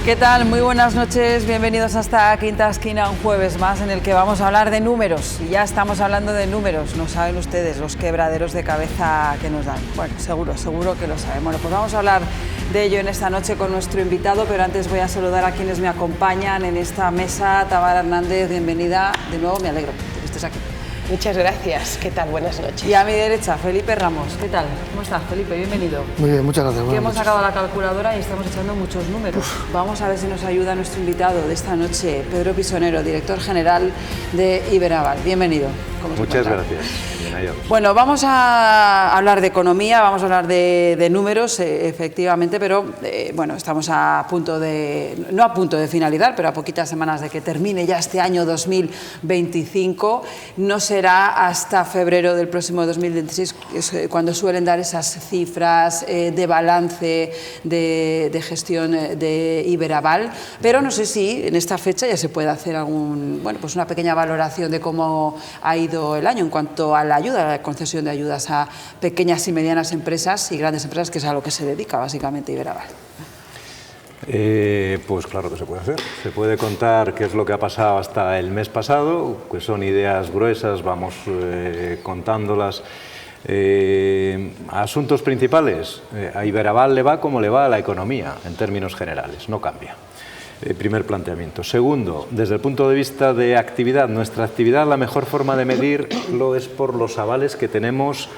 ¿Qué tal? Muy buenas noches, bienvenidos a esta Quinta Esquina, un jueves más en el que vamos a hablar de números. Y ya estamos hablando de números, no saben ustedes los quebraderos de cabeza que nos dan. Bueno, seguro que lo saben. Bueno, pues vamos a hablar de ello en esta noche con nuestro invitado, pero antes voy a saludar a quienes me acompañan en esta mesa. Tamara Hernández, bienvenida de nuevo, me alegro que estés aquí. Muchas gracias, ¿qué tal? Buenas noches. Y a mi derecha, Felipe Ramos. ¿Qué tal? ¿Cómo estás, Felipe? Bienvenido. Muy bien, muchas gracias. Que hemos sacado la calculadora y estamos echando muchos números. Vamos a ver si nos ayuda nuestro invitado de esta noche, Pedro Pisonero, director general de Iberaval. Bienvenido. Muchas gracias. Bueno, vamos a hablar de economía, vamos a hablar de números, efectivamente, pero bueno, estamos a punto de, no a punto de finalizar, pero a poquitas semanas de que termine ya este año 2025. No será hasta febrero del próximo 2026 cuando suelen dar esas cifras de balance de gestión de Iberaval, pero no sé si en esta fecha ya se puede hacer pues una pequeña valoración de cómo ha ido el año en cuanto a la ayuda, a la concesión de ayudas a pequeñas y medianas empresas y grandes empresas, que es a lo que se dedica básicamente Iberaval. Pues claro que se puede hacer. Se puede contar qué es lo que ha pasado hasta el mes pasado, que son ideas gruesas, vamos contándolas. Asuntos principales. A Iberaval le va como le va a la economía, en términos generales, no cambia. Primer planteamiento. Segundo, desde el punto de vista de actividad, nuestra actividad, la mejor forma de medirlo es por los avales que tenemos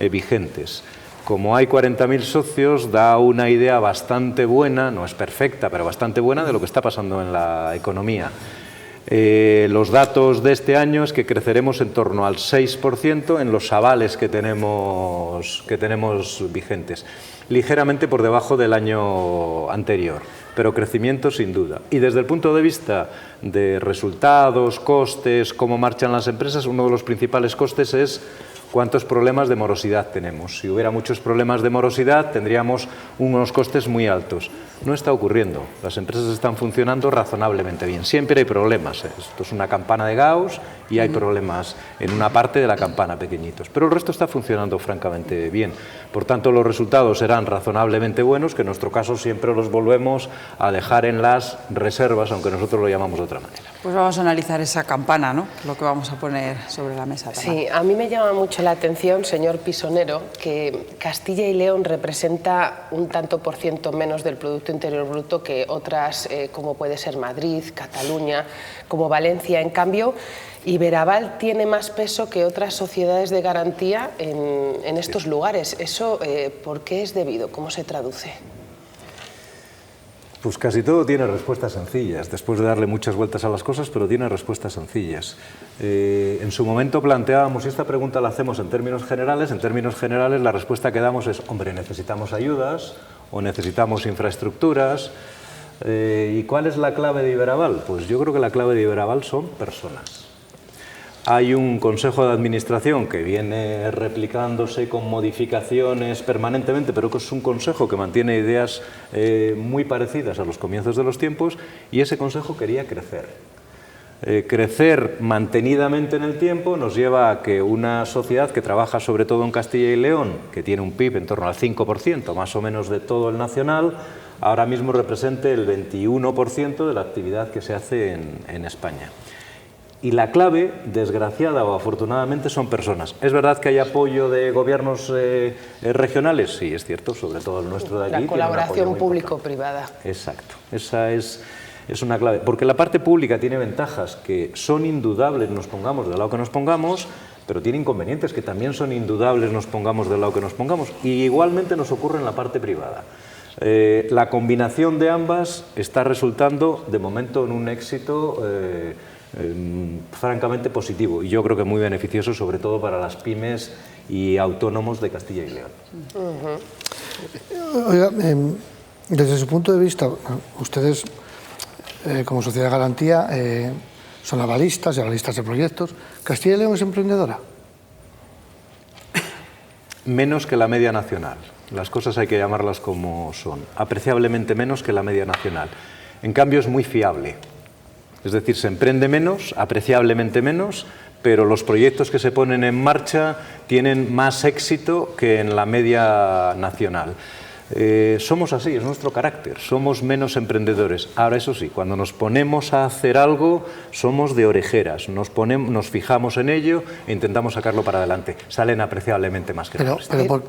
vigentes. Como hay 40.000 socios, da una idea bastante buena, no es perfecta, pero bastante buena de lo que está pasando en la economía. Los datos de este año es que creceremos en torno al 6% en los avales que tenemos vigentes, ligeramente por debajo del año anterior, pero crecimiento sin duda. Y desde el punto de vista de resultados, costes, cómo marchan las empresas, uno de los principales costes es cuántos problemas de morosidad tenemos. Si hubiera muchos problemas de morosidad, tendríamos unos costes muy altos. No está ocurriendo. Las empresas están funcionando razonablemente bien. Siempre hay problemas. Esto es una campana de Gauss y hay problemas en una parte de la campana pequeñitos. Pero el resto está funcionando francamente bien. Por tanto, los resultados serán razonablemente buenos, que en nuestro caso siempre los volvemos a dejar en las reservas, aunque nosotros lo llamamos de otra manera. Pues vamos a analizar esa campana, ¿no? Lo que vamos a poner sobre la mesa. Tamara. Sí, a mí me llama mucho la atención, señor Pisonero, que Castilla y León representa un tanto por ciento menos del Producto Interior Bruto que otras, como puede ser Madrid, Cataluña, como Valencia. En cambio, Iberaval tiene más peso que otras sociedades de garantía en estos lugares. ¿Eso por qué es debido? ¿Cómo se traduce? Pues casi todo tiene respuestas sencillas, después de darle muchas vueltas a las cosas, pero tiene respuestas sencillas. En su momento planteábamos, y esta pregunta la hacemos en términos generales la respuesta que damos es, hombre, necesitamos ayudas o necesitamos infraestructuras. ¿Y cuál es la clave de Iberaval? Pues yo creo que la clave de Iberaval son personas. Hay un consejo de administración que viene replicándose con modificaciones permanentemente, pero que es un consejo que mantiene ideas muy parecidas a los comienzos de los tiempos, y ese consejo quería crecer. Crecer mantenidamente en el tiempo nos lleva a que una sociedad que trabaja sobre todo en Castilla y León, que tiene un PIB en torno al 5%, más o menos de todo el nacional, ahora mismo represente el 21% de la actividad que se hace en España. Y la clave, desgraciada o afortunadamente, son personas. ¿Es verdad que hay apoyo de gobiernos regionales? Sí, es cierto, sobre todo el nuestro de aquí. La colaboración público-privada. Exacto, esa es una clave. Porque la parte pública tiene ventajas que son indudables, nos pongamos del lado que nos pongamos, pero tiene inconvenientes que también son indudables, nos pongamos del lado que nos pongamos. Y igualmente nos ocurre en la parte privada. La combinación de ambas está resultando, de momento, en un éxito francamente positivo y yo creo que muy beneficioso, sobre todo para las pymes y autónomos de Castilla y León. Oiga, desde su punto de vista, ustedes como sociedad de garantía son avalistas y avalistas de proyectos. ¿Castilla y León es emprendedora? Menos que la media nacional. Las cosas hay que llamarlas como son. Apreciablemente menos que la media nacional. En cambio es muy fiable. Es decir, se emprende menos, apreciablemente menos, pero los proyectos que se ponen en marcha tienen más éxito que en la media nacional. Somos así, es nuestro carácter, somos menos emprendedores. Ahora, eso sí, cuando nos ponemos a hacer algo, somos de orejeras, nos fijamos en ello e intentamos sacarlo para adelante. Salen apreciablemente más que nosotros. Pero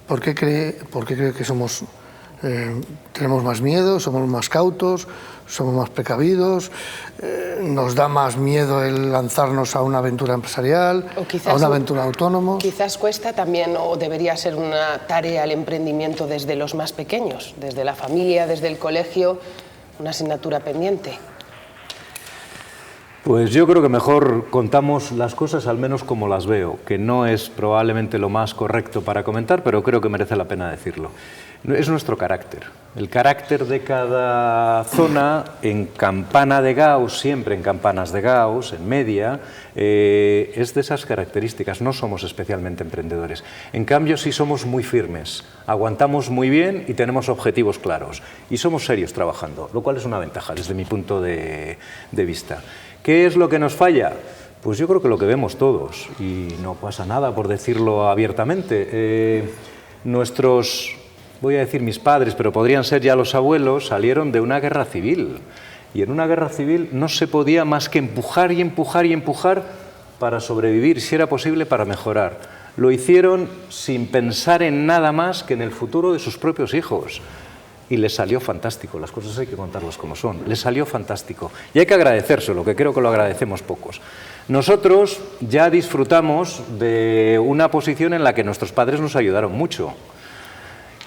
¿por qué cree que somos, tenemos más miedo, somos más cautos, somos más precavidos, nos da más miedo el lanzarnos a una aventura empresarial, a una aventura autónoma? Quizás cuesta también, o debería ser una tarea, el emprendimiento desde los más pequeños, desde la familia, desde el colegio, una asignatura pendiente. Pues yo creo que mejor contamos las cosas al menos como las veo, que no es probablemente lo más correcto para comentar, pero creo que merece la pena decirlo. Es nuestro carácter. El carácter de cada zona, en campana de Gauss, siempre en campanas de Gauss, en media, es de esas características. No somos especialmente emprendedores. En cambio, sí somos muy firmes, aguantamos muy bien y tenemos objetivos claros. Y somos serios trabajando, lo cual es una ventaja desde mi punto de vista. ¿Qué es lo que nos falla? Pues yo creo que lo que vemos todos, y no pasa nada por decirlo abiertamente. Nuestros, voy a decir mis padres, pero podrían ser ya los abuelos, salieron de una guerra civil. Y en una guerra civil no se podía más que empujar y empujar y empujar para sobrevivir, si era posible, para mejorar. Lo hicieron sin pensar en nada más que en el futuro de sus propios hijos. Y les salió fantástico, las cosas hay que contarlas como son, les salió fantástico. Y hay que agradecérselo, que creo que lo agradecemos pocos. Nosotros ya disfrutamos de una posición en la que nuestros padres nos ayudaron mucho.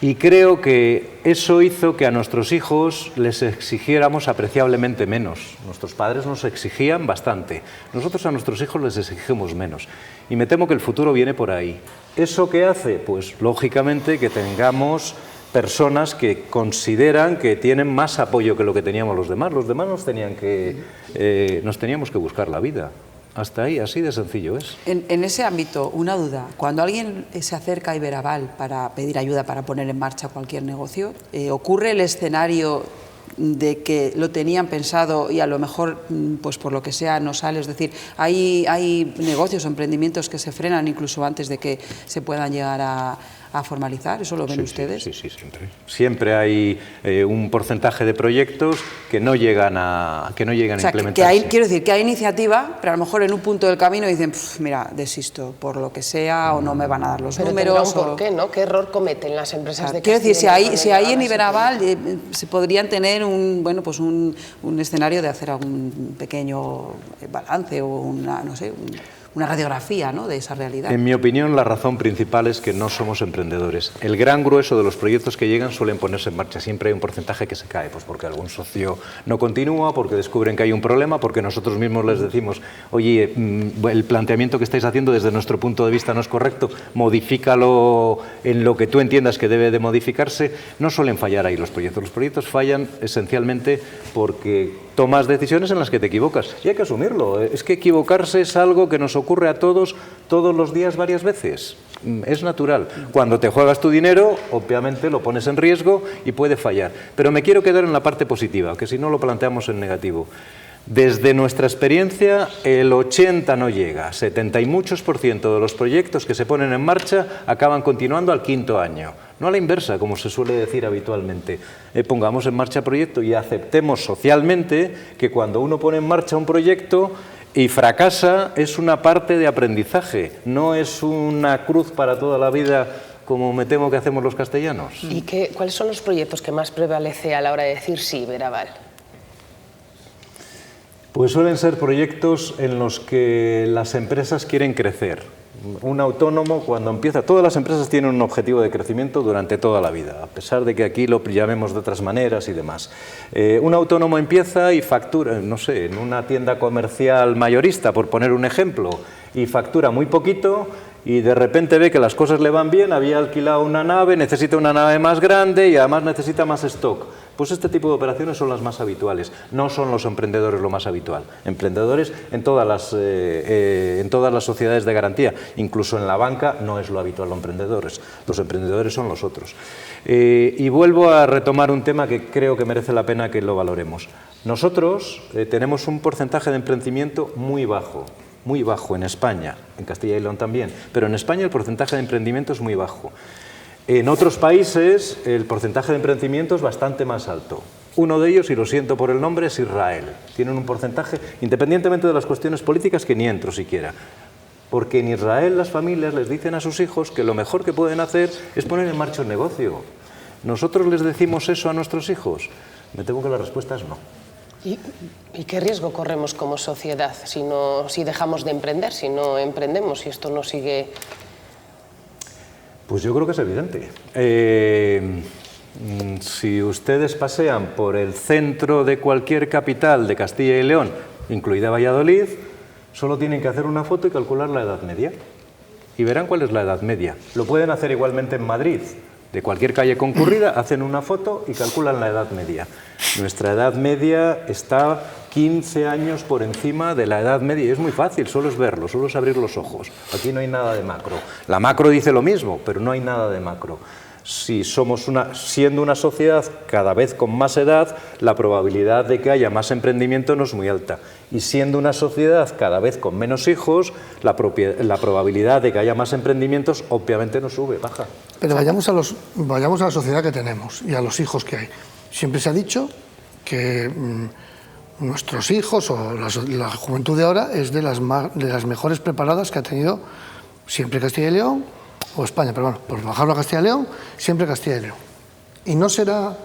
Y creo que eso hizo que a nuestros hijos les exigiéramos apreciablemente menos. Nuestros padres nos exigían bastante, nosotros a nuestros hijos les exigimos menos. Y me temo que el futuro viene por ahí. ¿Eso qué hace? Pues lógicamente que tengamos personas que consideran que tienen más apoyo que lo que teníamos los demás. Los demás nos teníamos que buscar la vida. Hasta ahí, así de sencillo es. En ese ámbito, una duda. Cuando alguien se acerca a Iberaval para pedir ayuda para poner en marcha cualquier negocio, ¿ocurre el escenario de que lo tenían pensado y a lo mejor, pues por lo que sea, no sale? Es decir, hay negocios o emprendimientos que se frenan incluso antes de que se puedan llegar a formalizar. ¿Eso lo ven ustedes? Sí, siempre. Siempre hay un porcentaje de proyectos que no llegan a implementarse. Quiero decir que hay iniciativa, pero a lo mejor en un punto del camino dicen, mira, desisto, por lo que sea, o no me van a dar los números. ¿Por qué, no? ¿Qué error cometen las empresas de Castilla? Quiero decir, si ahí en Iberaval se podrían tener un escenario de hacer algún pequeño balance o una radiografía, ¿no?, de esa realidad. En mi opinión, la razón principal es que no somos emprendedores. El gran grueso de los proyectos que llegan suelen ponerse en marcha. Siempre hay un porcentaje que se cae, pues porque algún socio no continúa, porque descubren que hay un problema, porque nosotros mismos les decimos, oye, el planteamiento que estáis haciendo desde nuestro punto de vista no es correcto, modifícalo en lo que tú entiendas que debe de modificarse. No suelen fallar ahí los proyectos. Los proyectos fallan esencialmente porque tomas decisiones en las que te equivocas. Y hay que asumirlo. Es que equivocarse es algo que nos ocurre a todos los días varias veces. Es natural. Cuando te juegas tu dinero, obviamente lo pones en riesgo y puede fallar. Pero me quiero quedar en la parte positiva, que si no lo planteamos en negativo. Desde nuestra experiencia, el 80 no llega, 70 y muchos % de los proyectos que se ponen en marcha acaban continuando al 5º año. No a la inversa, como se suele decir habitualmente. Pongamos en marcha proyecto y aceptemos socialmente que cuando uno pone en marcha un proyecto y fracasa, es una parte de aprendizaje, no es una cruz para toda la vida, como me temo que hacemos los castellanos. ¿Y cuáles son los proyectos que más prevalece a la hora de decir sí, Iberaval? Pues suelen ser proyectos en los que las empresas quieren crecer. Un autónomo, cuando empieza, todas las empresas tienen un objetivo de crecimiento durante toda la vida, a pesar de que aquí lo llamemos de otras maneras y demás. Un autónomo empieza y factura, no sé, en una tienda comercial mayorista, por poner un ejemplo, y factura muy poquito, y de repente ve que las cosas le van bien, había alquilado una nave, necesita una nave más grande y además necesita más stock. Pues este tipo de operaciones son las más habituales, no son los emprendedores lo más habitual. Emprendedores en todas las sociedades de garantía, incluso en la banca no es lo habitual los emprendedores son los otros. Y vuelvo a retomar un tema que creo que merece la pena que lo valoremos. Nosotros tenemos un porcentaje de emprendimiento muy bajo en España, en Castilla y León también, pero en España el porcentaje de emprendimiento es muy bajo. En otros países el porcentaje de emprendimiento es bastante más alto. Uno de ellos, y lo siento por el nombre, es Israel. Tienen un porcentaje, independientemente de las cuestiones políticas, que ni entro siquiera. Porque en Israel las familias les dicen a sus hijos que lo mejor que pueden hacer es poner en marcha un negocio. ¿Nosotros les decimos eso a nuestros hijos? Me temo que la respuesta es no. ¿Y qué riesgo corremos como sociedad si dejamos de emprender, si no emprendemos, si esto no sigue? Pues yo creo que es evidente. Si ustedes pasean por el centro de cualquier capital de Castilla y León, incluida Valladolid, solo tienen que hacer una foto y calcular la edad media. Y verán cuál es la edad media. Lo pueden hacer igualmente en Madrid. De cualquier calle concurrida hacen una foto y calculan la edad media. Nuestra edad media está 15 años por encima de la edad media. Y es muy fácil, solo es verlo, solo es abrir los ojos. Aquí no hay nada de macro. La macro dice lo mismo, pero no hay nada de macro. Si somos siendo una sociedad cada vez con más edad, la probabilidad de que haya más emprendimiento no es muy alta. Y siendo una sociedad cada vez con menos hijos, la probabilidad de que haya más emprendimientos obviamente no sube, baja. Pero vayamos a la sociedad que tenemos y a los hijos que hay. Siempre se ha dicho que nuestros hijos o la juventud de ahora es de las mejores preparadas que ha tenido siempre Castilla y León o España, pero bueno, por bajarlo a Castilla y León, siempre Castilla y León. ¿Y no será,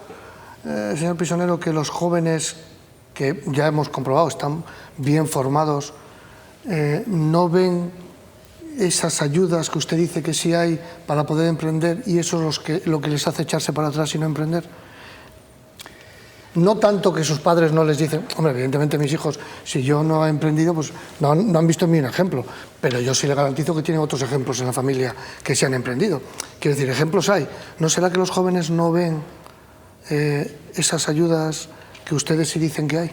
señor Pisonero, que los jóvenes que ya hemos comprobado están bien formados, no ven esas ayudas que usted dice que sí hay para poder emprender y eso es lo que les hace echarse para atrás y no emprender? No tanto que sus padres no les dicen, hombre, evidentemente mis hijos, si yo no he emprendido, pues no han visto en mí un ejemplo, pero yo sí le garantizo que tienen otros ejemplos en la familia que se han emprendido. Quiero decir, ejemplos hay. ¿No será que los jóvenes no ven esas ayudas que ustedes sí dicen que hay?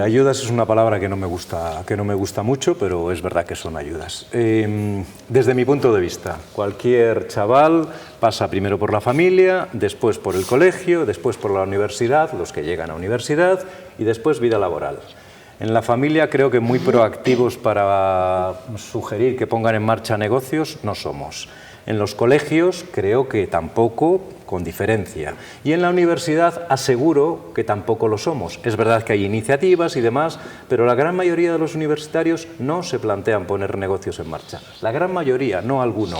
Ayudas es una palabra que no me gusta mucho, pero es verdad que son ayudas. Desde mi punto de vista, cualquier chaval pasa primero por la familia, después por el colegio, después por la universidad, los que llegan a universidad, y después vida laboral. En la familia creo que muy proactivos para sugerir que pongan en marcha negocios no somos. En los colegios creo que tampoco, con diferencia. Y en la universidad aseguro que tampoco lo somos. Es verdad que hay iniciativas y demás, pero la gran mayoría de los universitarios no se plantean poner negocios en marcha. La gran mayoría, no alguno.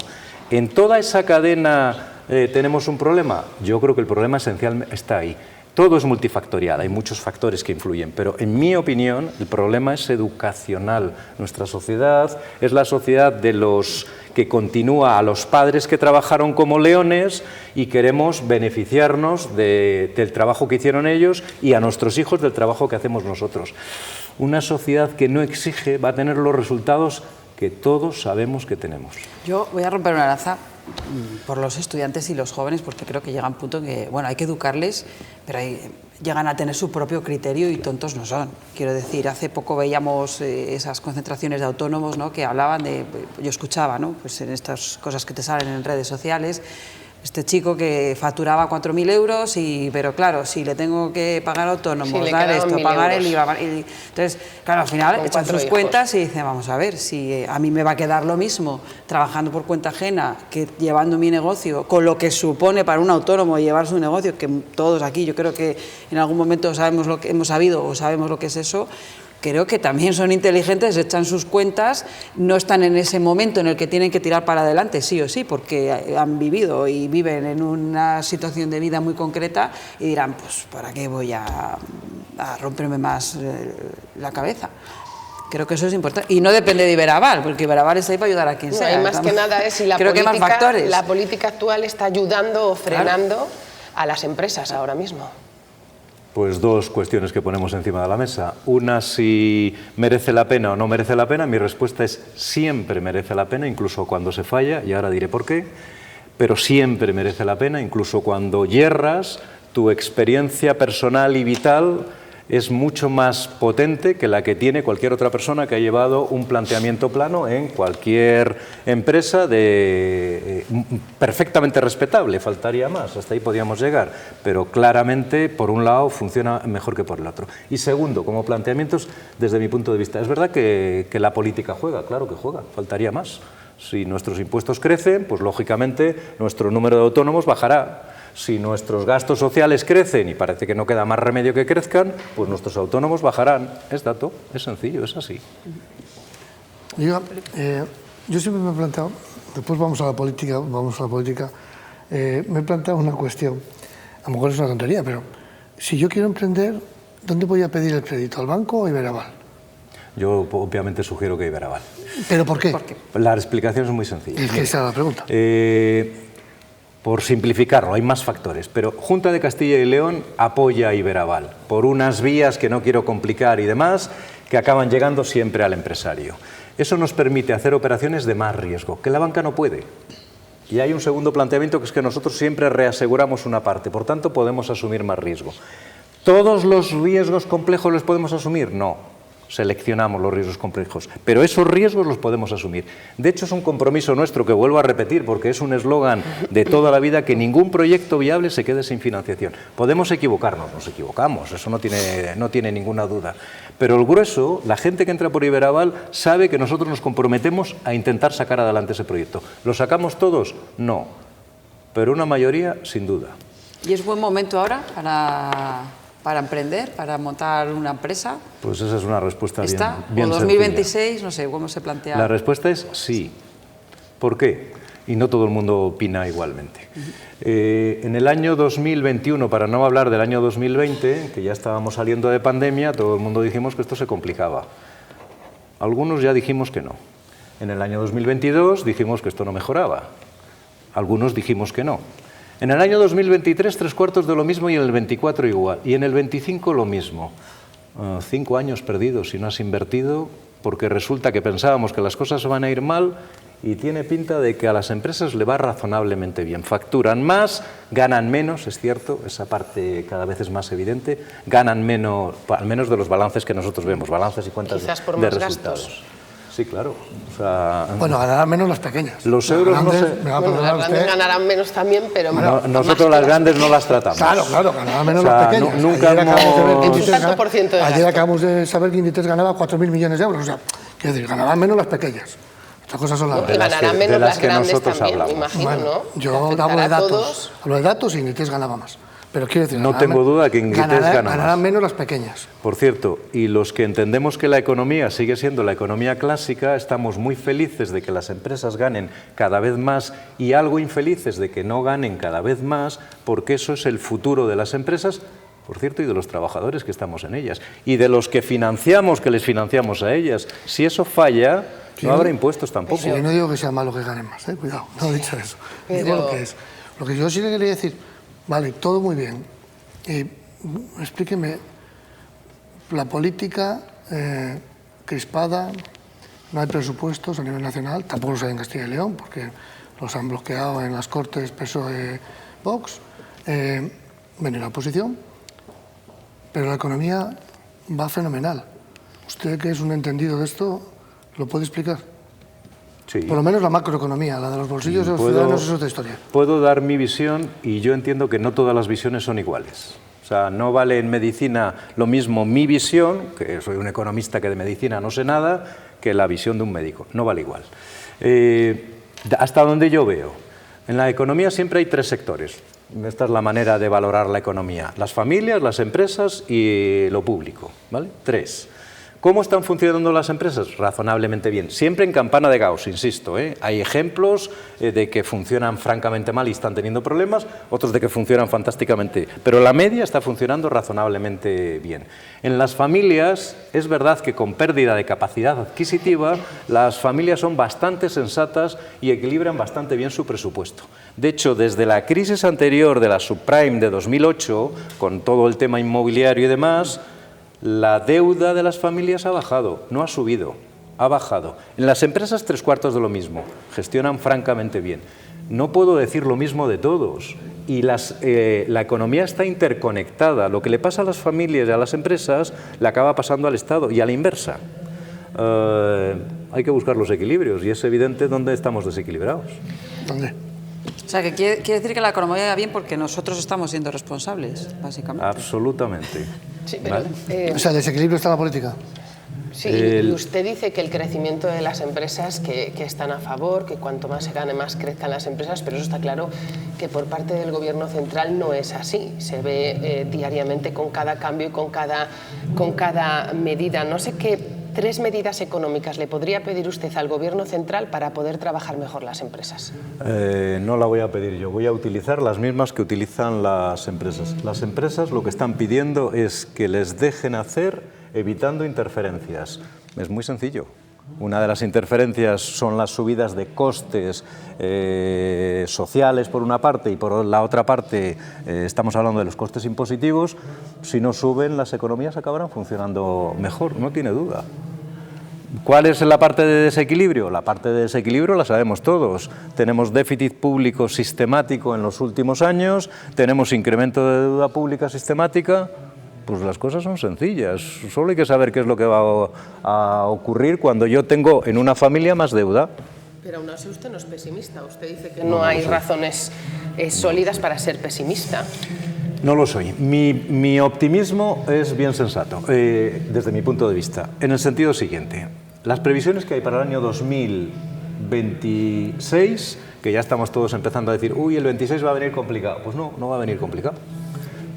¿En toda esa cadena tenemos un problema? Yo creo que el problema esencial está ahí. Todo es multifactorial, hay muchos factores que influyen, pero en mi opinión el problema es educacional. Nuestra sociedad es la sociedad de los que continúa a los padres que trabajaron como leones y queremos beneficiarnos del trabajo que hicieron ellos y a nuestros hijos del trabajo que hacemos nosotros. Una sociedad que no exige va a tener los resultados que todos sabemos que tenemos. Yo voy a romper una lanza por los estudiantes y los jóvenes, porque creo que llega un punto en que, bueno, hay que educarles, pero llegan a tener su propio criterio y tontos no son. Quiero decir, hace poco veíamos esas concentraciones de autónomos, ¿no?, que hablaban de, yo escuchaba, ¿no?, pues en estas cosas que te salen en redes sociales, este chico que facturaba 4.000 euros, pero claro, si le tengo que pagar autónomos, dar esto, pagar el IVA... Entonces, claro, al final echan sus cuentas y dicen, vamos a ver, si a mí me va a quedar lo mismo trabajando por cuenta ajena que llevando mi negocio, con lo que supone para un autónomo llevar su negocio, que todos aquí yo creo que en algún momento sabemos lo que hemos sabido o sabemos lo que es eso. Creo que también son inteligentes, echan sus cuentas, no están en ese momento en el que tienen que tirar para adelante, sí o sí, porque han vivido y viven en una situación de vida muy concreta y dirán, pues, ¿para qué voy a romperme más la cabeza? Creo que eso es importante. Y no depende de Iberaval, porque Iberaval está ahí para ayudar a quien sea. Y más que nada es si la política actual está ayudando o frenando a las empresas ahora mismo. Pues dos cuestiones que ponemos encima de la mesa. Una, si merece la pena o no merece la pena. Mi respuesta es siempre merece la pena, incluso cuando se falla, y ahora diré por qué, pero siempre merece la pena, incluso cuando yerras, tu experiencia personal y vital es mucho más potente que la que tiene cualquier otra persona que ha llevado un planteamiento plano en cualquier empresa perfectamente respetable, faltaría más, hasta ahí podíamos llegar, pero claramente por un lado funciona mejor que por el otro. Y segundo, como planteamientos desde mi punto de vista, es verdad que la política juega, claro que juega, faltaría más. Si nuestros impuestos crecen, pues lógicamente nuestro número de autónomos bajará. Si nuestros gastos sociales crecen, y parece que no queda más remedio que crezcan, pues nuestros autónomos bajarán. Es dato, es sencillo, es así. Yo siempre me he planteado, después vamos a la política, me he planteado una cuestión, a lo mejor es una tontería, pero si yo quiero emprender, ¿dónde voy a pedir el crédito? ¿Al banco o a Iberaval? Yo obviamente sugiero que Iberaval. ¿Pero por qué? ¿Por qué? La explicación es muy sencilla. Es que esa es la pregunta. Por simplificarlo, hay más factores, pero Junta de Castilla y León apoya a Iberaval por unas vías que no quiero complicar y demás, que acaban llegando siempre al empresario. Eso nos permite hacer operaciones de más riesgo, que la banca no puede. Y hay un segundo planteamiento, que es que nosotros siempre reaseguramos una parte, por tanto podemos asumir más riesgo. ¿Todos los riesgos complejos los podemos asumir? No. Seleccionamos los riesgos complejos, pero esos riesgos los podemos asumir. De hecho, es un compromiso nuestro que vuelvo a repetir, porque es un eslogan de toda la vida, que ningún proyecto viable se quede sin financiación. Podemos equivocarnos, nos equivocamos, eso no tiene ninguna duda. Pero el grueso, la gente que entra por Iberaval, sabe que nosotros nos comprometemos a intentar sacar adelante ese proyecto. ¿Lo sacamos todos? No, pero una mayoría, sin duda. ¿Y es buen momento ahora para emprender, para montar una empresa? Pues esa es una respuesta ¿Está? bien ¿O 2026? No sé, ¿cómo se plantea? La respuesta es sí. ¿Por qué? Y no todo el mundo opina igualmente. En el año 2021, para no hablar del año 2020, que ya estábamos saliendo de pandemia, todo el mundo dijimos que esto se complicaba. Algunos ya dijimos que no. En el año 2022 dijimos que esto no mejoraba. Algunos dijimos que no. En el año 2023, 3/4 de lo mismo, y en el 24 igual. Y en el 25 lo mismo. 5 años perdidos si no has invertido, porque resulta que pensábamos que las cosas van a ir mal y tiene pinta de que a las empresas le va razonablemente bien. Facturan más, ganan menos, es cierto, esa parte cada vez es más evidente, ganan menos, al menos de los balances que nosotros vemos, balances y cuentas Quizás por de más resultados. gastos. Sí, claro. O sea, Bueno, ganarán menos las pequeñas. Los euros no se... Me va a Bueno, perdonar las grandes usted. ganarán menos también, pero... nosotros las grandes no las tratamos. Claro, ganarán menos O sea, las pequeñas. nunca Ayer acabamos de ver que hemos- Inditex Un tanto por ciento de ayer gasto. acabamos de saber que Inditex ganaba 4.000 millones de euros. O sea, quiero decir, ganarán menos las pequeñas. Estas cosas son las Y de las ganarán que- menos de las las que grandes nosotros también, hablamos. imagino, Bueno, ¿no? yo Que hablo de afectará a datos. todos. Hablo de datos y Inditex ganaba más. Pero quiero decir, No tengo duda que Inditex gana más. ganarán menos las pequeñas. Por cierto, y los que entendemos que la economía sigue siendo la economía clásica, estamos muy felices de que las empresas ganen cada vez más y algo infelices de que no ganen cada vez más, porque eso es el futuro de las empresas, por cierto, y de los trabajadores que estamos en ellas, y de los que financiamos, que les financiamos a ellas. Si eso falla, Sí, no habrá impuestos tampoco. Sí, yo no digo que sea malo que ganen más, cuidado, no he dicho eso. Digo Pero- lo que es. Lo que yo sí le quería decir, vale, todo muy bien. Explíqueme, la política crispada, no hay presupuestos a nivel nacional, tampoco los hay en Castilla y León, porque los han bloqueado en las Cortes PSOE, Vox, bueno, y la oposición, pero la economía va fenomenal. Usted, que es un entendido de esto, ¿lo puede explicar? Sí. Por lo menos la macroeconomía, la de los bolsillos de los Puedo- ciudadanos es otra historia. Puedo dar mi visión y yo entiendo que no todas las visiones son iguales. O sea, no vale en medicina lo mismo mi visión, que soy un economista que de medicina no sé nada, que la visión de un médico. No vale igual. Hasta donde yo veo, en la economía siempre hay 3 sectores. Esta es la manera de valorar la economía. Las familias, las empresas y lo público. ¿Vale? 3. ¿Cómo están funcionando las empresas? Razonablemente bien. Siempre en campana de Gauss, insisto. Hay ejemplos de que funcionan francamente mal y están teniendo problemas, otros de que funcionan fantásticamente. Pero la media está funcionando razonablemente bien. En las familias, es verdad que con pérdida de capacidad adquisitiva, las familias son bastante sensatas y equilibran bastante bien su presupuesto. De hecho, desde la crisis anterior de la subprime de 2008, con todo el tema inmobiliario y demás, la deuda de las familias ha bajado, no ha subido, ha bajado. En las empresas 3/4 de lo mismo, gestionan francamente bien. No puedo decir lo mismo de todos. Y la economía está interconectada. Lo que le pasa a las familias y a las empresas le acaba pasando al Estado y a la inversa. Hay que buscar los equilibrios y es evidente dónde estamos desequilibrados. ¿Dónde? O sea, que quiere decir que la economía va bien porque nosotros estamos siendo responsables, básicamente. Absolutamente. Sí, pero, ¿Vale? O sea, desequilibrio está en la política. Sí, y usted dice que el crecimiento de las empresas, que están a favor, que cuanto más se gane, más crezcan las empresas, pero eso está claro que por parte del Gobierno central no es así. Se ve diariamente con cada cambio y con cada medida. No sé qué 3 medidas económicas le podría pedir usted al Gobierno central para poder trabajar mejor las empresas. No la voy a pedir yo, voy a utilizar las mismas que utilizan las empresas. Las empresas lo que están pidiendo es que les dejen hacer evitando interferencias. Es muy sencillo. Una de las interferencias son las subidas de costes sociales por una parte y por la otra parte estamos hablando de los costes impositivos. Si no suben, las economías acabarán funcionando mejor, no tiene duda. ¿Cuál es la parte de desequilibrio? La parte de desequilibrio la sabemos todos. Tenemos déficit público sistemático en los últimos años, tenemos incremento de deuda pública sistemática. Pues las cosas son sencillas, solo hay que saber qué es lo que va a ocurrir cuando yo tengo en una familia más deuda. Pero aún así usted no es pesimista, usted dice que no hay razones sólidas para ser pesimista. No lo soy. Mi optimismo es bien sensato, desde mi punto de vista, en el sentido siguiente. Las previsiones que hay para el año 2026, que ya estamos todos empezando a decir, uy, el 26 va a venir complicado. Pues no, no va a venir complicado.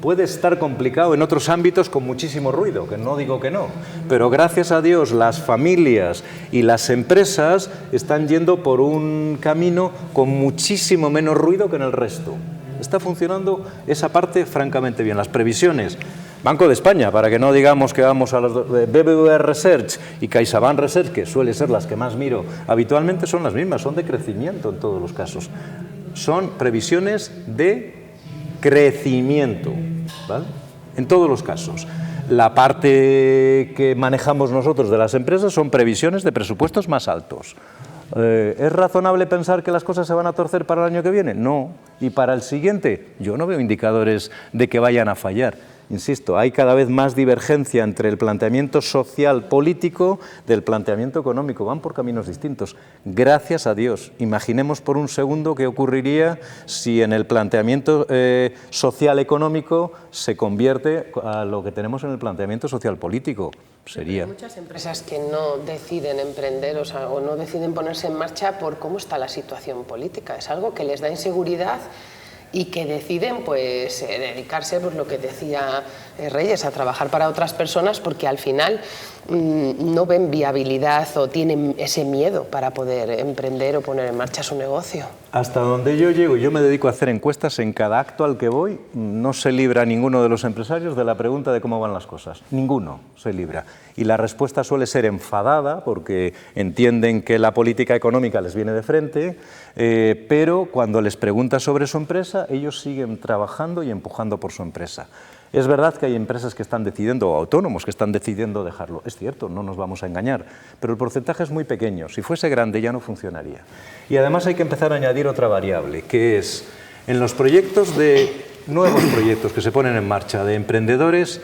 Puede estar complicado en otros ámbitos con muchísimo ruido, que no digo que no, pero gracias a Dios las familias y las empresas están yendo por un camino con muchísimo menos ruido que en el resto. Está funcionando esa parte francamente bien. Las previsiones, Banco de España, para que no digamos que vamos a las BBVA Research y CaixaBank Research, que suelen ser las que más miro habitualmente, son las mismas, son de crecimiento en todos los casos. Son previsiones de crecimiento, ¿vale? En todos los casos. La parte que manejamos nosotros de las empresas son previsiones de presupuestos más altos. ¿Es razonable pensar que las cosas se van a torcer para el año que viene? No. ¿Y para el siguiente? Yo no veo indicadores de que vayan a fallar. Insisto, hay cada vez más divergencia entre el planteamiento social político del planteamiento económico. Van por caminos distintos. Gracias a Dios. Imaginemos por un segundo qué ocurriría si en el planteamiento social económico se convierte a lo que tenemos en el planteamiento social político. Sería. Hay muchas empresas que no deciden emprender, o no deciden ponerse en marcha por cómo está la situación política. Es algo que les da inseguridad y que deciden pues dedicarse, pues lo que decía Reyes, a trabajar para otras personas porque al final no ven viabilidad o tienen ese miedo para poder emprender o poner en marcha su negocio. Hasta donde yo llego, yo me dedico a hacer encuestas en cada acto al que voy, no se libra ninguno de los empresarios de la pregunta de cómo van las cosas. Ninguno se libra. Y la respuesta suele ser enfadada porque entienden que la política económica les viene de frente, pero cuando les preguntas sobre su empresa, ellos siguen trabajando y empujando por su empresa. Es verdad que hay empresas que están decidiendo, o autónomos que están decidiendo dejarlo. Es cierto, no nos vamos a engañar, pero el porcentaje es muy pequeño. Si fuese grande ya no funcionaría. Y además hay que empezar a añadir otra variable, que es en los proyectos nuevos proyectos que se ponen en marcha de emprendedores,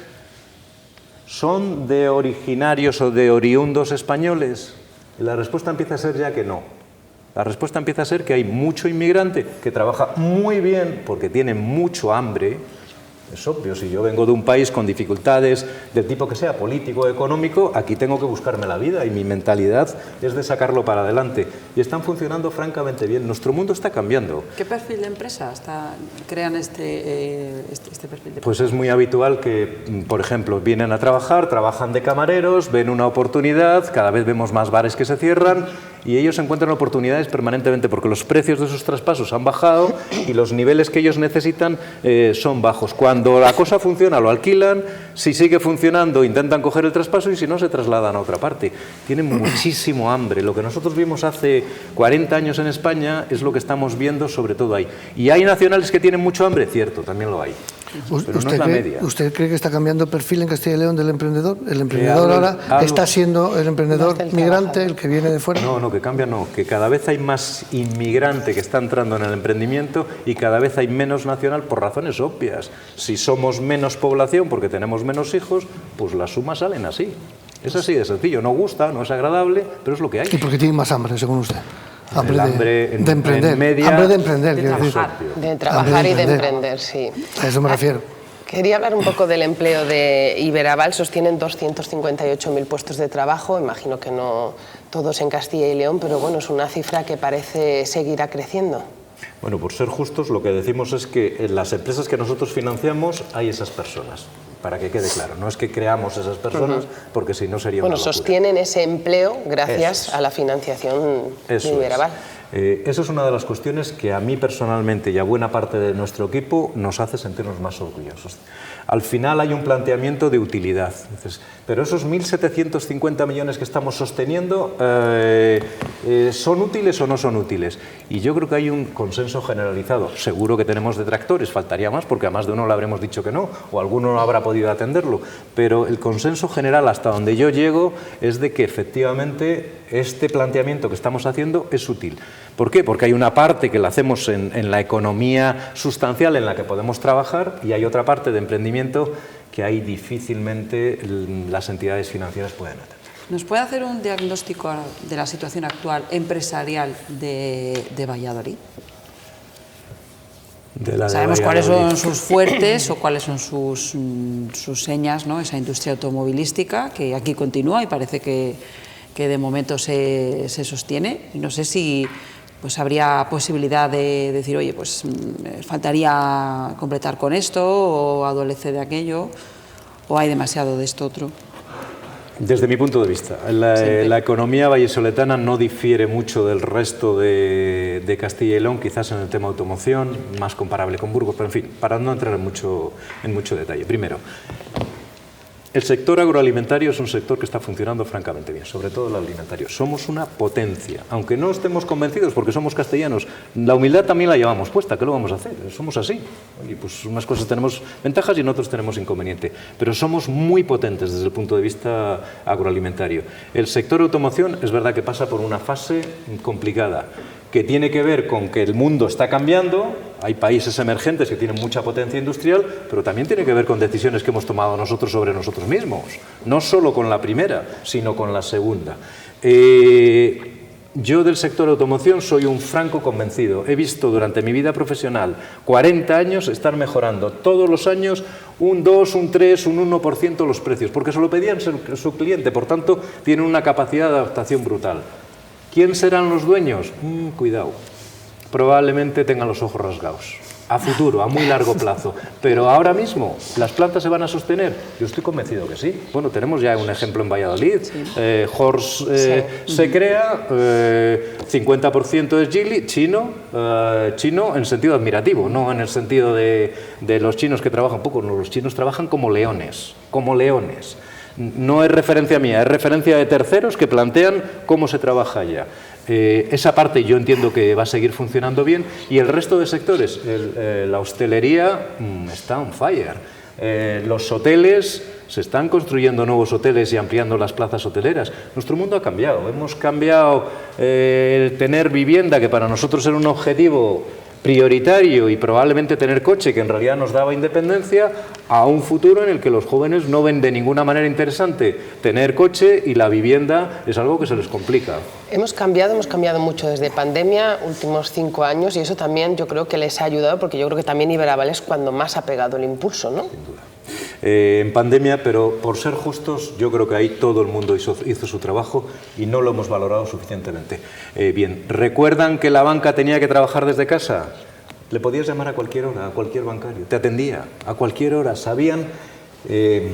¿son de originarios o de oriundos españoles? Y la respuesta empieza a ser ya que no. La respuesta empieza a ser que hay mucho inmigrante que trabaja muy bien porque tiene mucho hambre. Es obvio, si yo vengo de un país con dificultades del tipo que sea, político o económico, aquí tengo que buscarme la vida y mi mentalidad es de sacarlo para adelante. Y están funcionando francamente bien. Nuestro mundo está cambiando. ¿Qué perfil de empresa crean este perfil de empresa? Pues es muy habitual que, por ejemplo, vienen a trabajar, trabajan de camareros, ven una oportunidad, cada vez vemos más bares que se cierran y ellos encuentran oportunidades permanentemente porque los precios de sus traspasos han bajado y los niveles que ellos necesitan son bajos. Cuando la cosa funciona lo alquilan, si sigue funcionando intentan coger el traspaso y si no se trasladan a otra parte. Tienen muchísimo hambre. Lo que nosotros vimos hace 40 años en España es lo que estamos viendo sobre todo ahí. ¿Y hay nacionales que tienen mucho hambre? Cierto, también lo hay. Pero no es la media. ¿Usted cree que está cambiando el perfil en Castilla y León del emprendedor? ¿El emprendedor ahora está siendo el emprendedor migrante, el que viene de fuera? No, que cambia no, que cada vez hay más inmigrante que está entrando en el emprendimiento y cada vez hay menos nacional por razones obvias. Si somos menos población porque tenemos menos hijos, pues las sumas salen así. Es así de sencillo, no gusta, no es agradable, pero es lo que hay. ¿Y por qué tiene más hambre, según usted? Hambre de emprender. Hambre de emprender, de trabajar. De trabajar y de emprender, sí. A eso me refiero. Quería hablar un poco del empleo de Iberaval. Sostienen 258.000 puestos de trabajo. Imagino que no todos en Castilla y León, pero bueno, es una cifra que parece seguirá creciendo. Bueno, por ser justos, lo que decimos es que en las empresas que nosotros financiamos hay esas personas, para que quede claro. No es que creamos esas personas, porque si no sería una locura. Sostienen ese empleo gracias a la financiación de Iberaval. Eso es una de las cuestiones que a mí personalmente y a buena parte de nuestro equipo nos hace sentirnos más orgullosos. Al final hay un planteamiento de utilidad. Dices, pero esos 1.750 millones que estamos sosteniendo, ¿son útiles o no son útiles? Y yo creo que hay un consenso generalizado. Seguro que tenemos detractores, faltaría más, porque a más de uno le habremos dicho que no, o alguno no habrá podido atenderlo. Pero el consenso general, hasta donde yo llego, es de que efectivamente este planteamiento que estamos haciendo es útil. ¿Por qué? Porque hay una parte que la hacemos en la economía sustancial en la que podemos trabajar y hay otra parte de emprendimiento que ahí difícilmente las entidades financieras pueden atender. ¿Nos puede hacer un diagnóstico de la situación actual empresarial de Valladolid? Sabemos cuáles son sus fuertes o cuáles son sus señas, ¿no? Esa industria automovilística que aquí continúa y parece que de momento se sostiene. Y no sé si pues habría posibilidad de decir, oye, pues faltaría completar con esto o adolece de aquello, o hay demasiado de esto otro. Desde mi punto de vista, la economía vallisoletana no difiere mucho del resto de Castilla y León, quizás en el tema automoción, más comparable con Burgos, pero en fin, para no entrar en mucho detalle. Primero, el sector agroalimentario es un sector que está funcionando francamente bien, sobre todo el alimentario. Somos una potencia, aunque no estemos convencidos porque somos castellanos. La humildad también la llevamos puesta, ¿qué lo vamos a hacer? Somos así. Y pues unas cosas tenemos ventajas y en otras tenemos inconveniente. Pero somos muy potentes desde el punto de vista agroalimentario. El sector automoción es verdad que pasa por una fase complicada, que tiene que ver con que el mundo está cambiando, hay países emergentes que tienen mucha potencia industrial, pero también tiene que ver con decisiones que hemos tomado nosotros sobre nosotros mismos, no solo con la primera, sino con la segunda. Yo del sector automoción soy un franco convencido. He visto durante mi vida profesional 40 años estar mejorando todos los años un 2, un 3, un 1% los precios, porque se lo pedían su cliente, por tanto tienen una capacidad de adaptación brutal. ¿Quién serán los dueños? Cuidado, probablemente tengan los ojos rasgados. A futuro, a muy largo plazo. Pero ahora mismo, ¿las plantas se van a sostener? Yo estoy convencido que sí. Bueno, tenemos ya un ejemplo en Valladolid. Horst se crea, 50% es Geely, chino en sentido admirativo, no en el sentido de los chinos que trabajan poco. No, los chinos trabajan como leones, como leones. No es referencia mía, es referencia de terceros que plantean cómo se trabaja allá. Esa parte yo entiendo que va a seguir funcionando bien y el resto de sectores, la hostelería está on fire. Los hoteles, se están construyendo nuevos hoteles y ampliando las plazas hoteleras. Nuestro mundo ha cambiado, hemos cambiado el tener vivienda, que para nosotros era un objetivo prioritario, y probablemente tener coche, que en realidad nos daba independencia, a un futuro en el que los jóvenes no ven de ninguna manera interesante tener coche y la vivienda es algo que se les complica. Hemos cambiado mucho desde pandemia, últimos 5 años, y eso también yo creo que les ha ayudado, porque yo creo que también Iberaval es cuando más ha pegado el impulso, ¿no? Sin duda. En pandemia, pero por ser justos, yo creo que ahí todo el mundo hizo su trabajo y no lo hemos valorado suficientemente. Bien, ¿recuerdan que la banca tenía que trabajar desde casa? Le podías llamar a cualquier hora, a cualquier bancario, te atendía a cualquier hora. Sabían que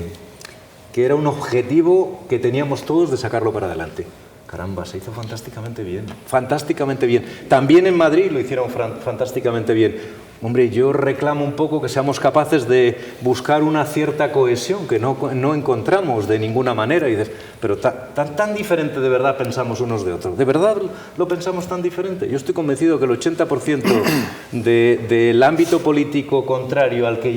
era un objetivo que teníamos todos de sacarlo para adelante. Caramba, se hizo fantásticamente bien, fantásticamente bien. También en Madrid lo hicieron fantásticamente bien. Hombre, yo reclamo un poco que seamos capaces de buscar una cierta cohesión que no encontramos de ninguna manera. Y pero tan diferente de verdad pensamos unos de otros. ¿De verdad lo pensamos tan diferente? Yo estoy convencido que el 80% del ámbito político contrario al que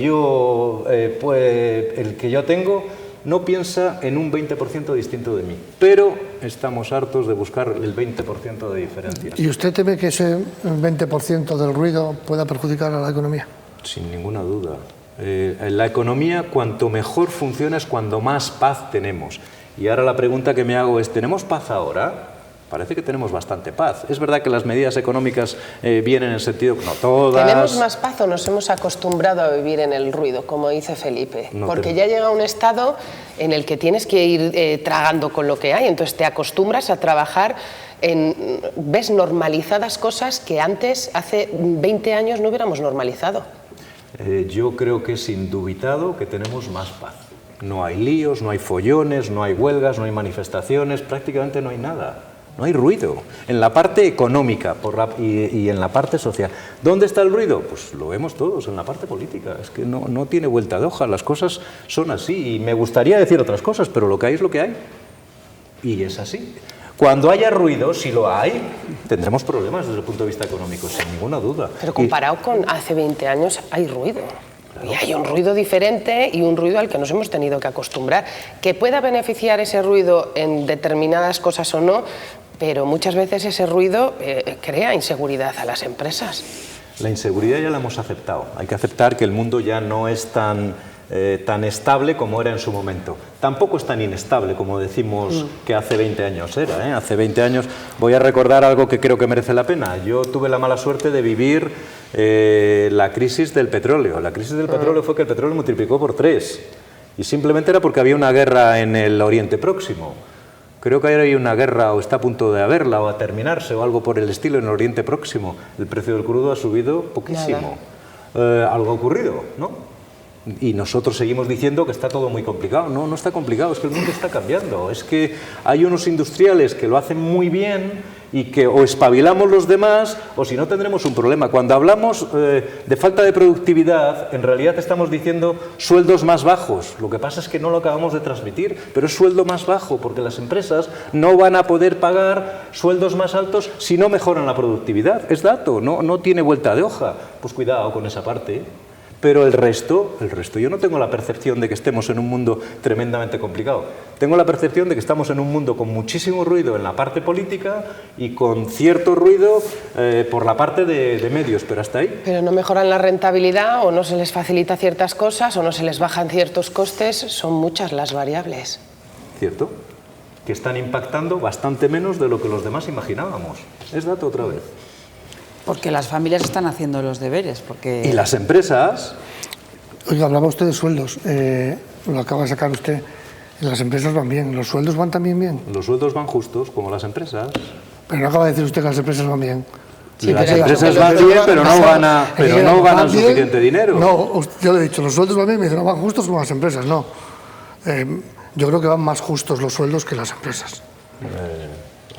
el que yo tengo no piensa en un 20% distinto de mí, pero estamos hartos de buscar el 20% de diferencias. ¿Y usted teme que ese 20% del ruido pueda perjudicar a la economía? Sin ninguna duda. La economía, cuanto mejor funciona, es cuando más paz tenemos. Y ahora la pregunta que me hago es, ¿tenemos paz ahora? Parece que tenemos bastante paz. Es verdad que las medidas económicas vienen en el sentido que no todas... ¿Tenemos más paz o nos hemos acostumbrado a vivir en el ruido, como dice Felipe? Porque ya llega un estado en el que tienes que ir tragando con lo que hay, entonces te acostumbras a trabajar ves normalizadas cosas que antes, hace 20 años, no hubiéramos normalizado. Yo creo que es indubitado que tenemos más paz. No hay líos, no hay follones, no hay huelgas, no hay manifestaciones, prácticamente no hay nada. No hay ruido. En la parte económica y en la parte social. ¿Dónde está el ruido? Pues lo vemos todos, en la parte política. Es que no tiene vuelta de hoja, las cosas son así. Y me gustaría decir otras cosas, pero lo que hay es lo que hay. Y es así. Cuando haya ruido, si lo hay, tendremos problemas desde el punto de vista económico, sin ninguna duda. Pero comparado con hace 20 años, hay ruido. Y hay un ruido diferente y un ruido al que nos hemos tenido que acostumbrar. Que pueda beneficiar ese ruido en determinadas cosas o no, pero muchas veces ese ruido crea inseguridad a las empresas. La inseguridad ya la hemos aceptado. Hay que aceptar que el mundo ya no es tan estable como era en su momento. Tampoco es tan inestable como decimos que hace 20 años era, ¿eh? Hace 20 años, voy a recordar algo que creo que merece la pena. Yo tuve la mala suerte de vivir la crisis del petróleo. La crisis del petróleo fue que el petróleo multiplicó por 3 y simplemente era porque había una guerra en el Oriente Próximo. Creo que ahora hay una guerra o está a punto de haberla o a terminarse o algo por el estilo en el Oriente Próximo. El precio del crudo ha subido poquísimo. Algo ha ocurrido, ¿no? Y nosotros seguimos diciendo que está todo muy complicado. No, no está complicado, es que el mundo está cambiando. Es que hay unos industriales que lo hacen muy bien y que o espabilamos los demás o si no tendremos un problema. Cuando hablamos de falta de productividad, en realidad estamos diciendo sueldos más bajos. Lo que pasa es que no lo acabamos de transmitir, pero es sueldo más bajo porque las empresas no van a poder pagar sueldos más altos si no mejoran la productividad. Es dato, no tiene vuelta de hoja. Pues cuidado con esa parte. Pero el resto, yo no tengo la percepción de que estemos en un mundo tremendamente complicado. Tengo la percepción de que estamos en un mundo con muchísimo ruido en la parte política y con cierto ruido por la parte de medios, pero hasta ahí. Pero no mejoran la rentabilidad o no se les facilita ciertas cosas o no se les bajan ciertos costes, son muchas las variables. ¿Cierto? Que están impactando bastante menos de lo que los demás imaginábamos. Es dato otra vez. Porque las familias están haciendo los deberes. Porque... Y las empresas... Oiga, hablaba usted de sueldos. Lo acaba de sacar usted. Las empresas van bien. ¿Los sueldos van también bien? Los sueldos van justos, como las empresas. Pero no acaba de decir usted que las empresas van bien. Sí, las empresas van bien, pero no ganan suficiente dinero. No, yo le he dicho, los sueldos van bien, me dice, no van justos como las empresas. No. Yo creo que van más justos los sueldos que las empresas.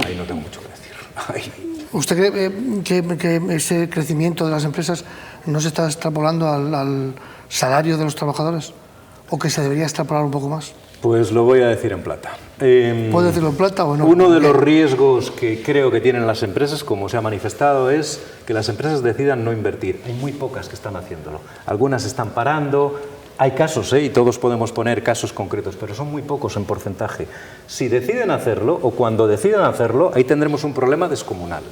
Ahí no tengo mucho que decir. Ahí. ¿Usted cree que ese crecimiento de las empresas no se está extrapolando al salario de los trabajadores? ¿O que se debería extrapolar un poco más? Pues lo voy a decir en plata. ¿Puede decirlo en plata o no? Uno de los riesgos que creo que tienen las empresas, como se ha manifestado, es que las empresas decidan no invertir. Hay muy pocas que están haciéndolo. Algunas están parando. Hay casos, y todos podemos poner casos concretos, pero son muy pocos en porcentaje. Si deciden hacerlo, o cuando decidan hacerlo, ahí tendremos un problema descomunal.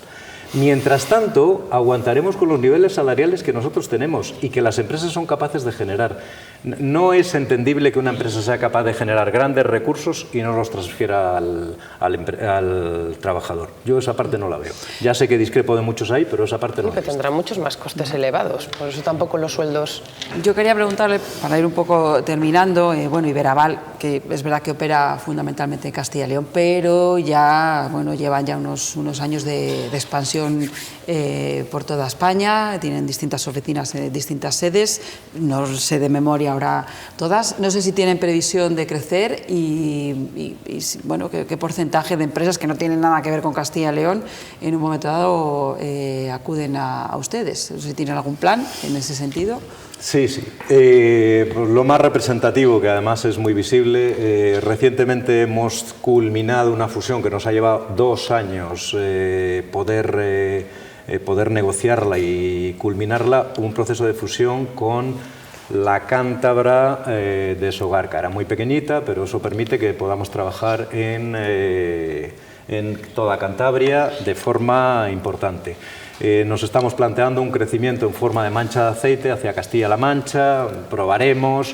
Mientras tanto, aguantaremos con los niveles salariales que nosotros tenemos y que las empresas son capaces de generar. No es entendible que una empresa sea capaz de generar grandes recursos y no los transfiera al trabajador. Yo esa parte no la veo. Ya sé que discrepo de muchos ahí, pero esa parte no. Que tendrá muchos más costes elevados, por eso tampoco los sueldos... Yo quería preguntarle, para ir un poco terminando, bueno, Iberaval, que es verdad que opera fundamentalmente en Castilla y León, pero ya, bueno, llevan ya unos años de expansión por toda España, tienen distintas oficinas, distintas sedes, no sé de memoria ahora todas, no sé si tienen previsión de crecer y bueno, qué porcentaje de empresas que no tienen nada que ver con Castilla y León en un momento dado acuden a ustedes. No sé si tienen algún plan en ese sentido. Sí. Pues lo más representativo, que además es muy visible, recientemente hemos culminado una fusión que nos ha llevado 2 años poder negociarla y culminarla, un proceso de fusión con la cántabra de Sogarca. Era muy pequeñita, pero eso permite que podamos trabajar en toda Cantabria de forma importante. Nos estamos planteando un crecimiento en forma de mancha de aceite hacia Castilla-La Mancha, probaremos.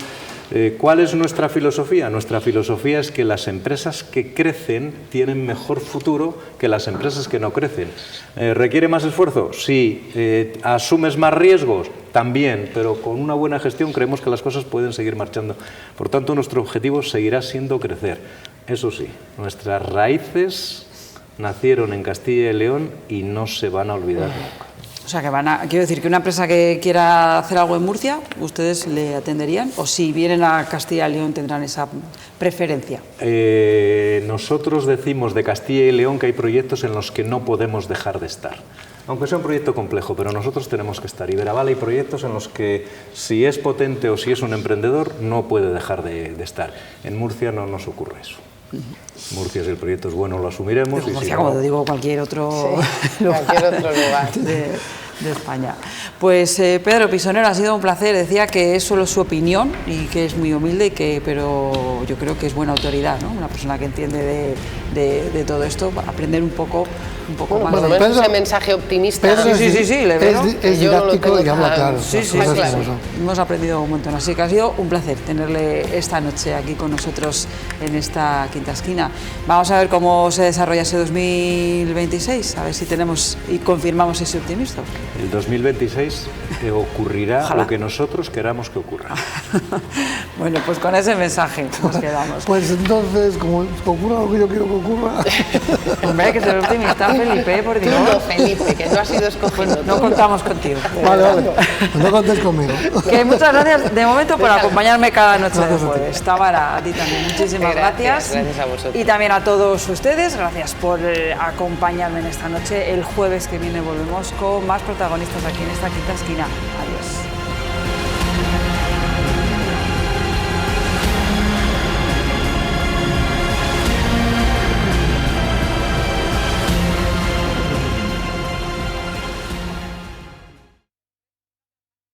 ¿Cuál es nuestra filosofía? Nuestra filosofía es que las empresas que crecen tienen mejor futuro que las empresas que no crecen. ¿Requiere más esfuerzo? Sí. ¿Asumes más riesgos? También, pero con una buena gestión creemos que las cosas pueden seguir marchando. Por tanto, nuestro objetivo seguirá siendo crecer. Eso sí, nuestras raíces nacieron en Castilla y León y no se van a olvidar nunca. O sea, que quiero decir que una empresa que quiera hacer algo en Murcia, ¿ustedes le atenderían? ¿O si vienen a Castilla y León tendrán esa preferencia? Nosotros decimos de Castilla y León que hay proyectos en los que no podemos dejar de estar. Aunque sea un proyecto complejo, pero nosotros tenemos que estar. Iberaval hay proyectos en los que si es potente o si es un emprendedor, no puede dejar de estar. En Murcia no nos ocurre eso. Murcia, si el proyecto es bueno, lo asumiremos. Pero y Murcia, si no, como digo, cualquier otro lugar, de España. Pues Pedro Pisonero, ha sido un placer. Decía que es solo su opinión y que es muy humilde, pero yo creo que es buena autoridad, ¿no? Una persona que entiende de todo esto, aprender un poco bueno, más. por lo menos ese mensaje optimista. Pedro Sí, le veo. es didáctico y habla claro. Sí, Claro. Hemos aprendido un montón, así que ha sido un placer tenerle esta noche aquí con nosotros en esta Quinta Esquina. Vamos a ver cómo se desarrolla ese 2026, a ver si tenemos y confirmamos ese optimismo. El 2026 ocurrirá Ojalá. lo que nosotros queramos que ocurra. Bueno, pues con ese mensaje nos quedamos. Pues entonces, como ocurra lo que yo quiero que ocurra... Hombre, hay que ser optimista, Felipe, por Dios. Tú no, Felipe, que no has sido escogido. No contamos contigo. Vale, no contéis conmigo. Que muchas gracias de momento por acompañarme cada noche de Gracias a ti. jueves. Tamara, a ti también, muchísimas gracias. Gracias a vosotros. Y también a todos ustedes, gracias por acompañarme en esta noche. El jueves que viene volvemos con más protagonistas aquí en esta Quinta Esquina. Adiós.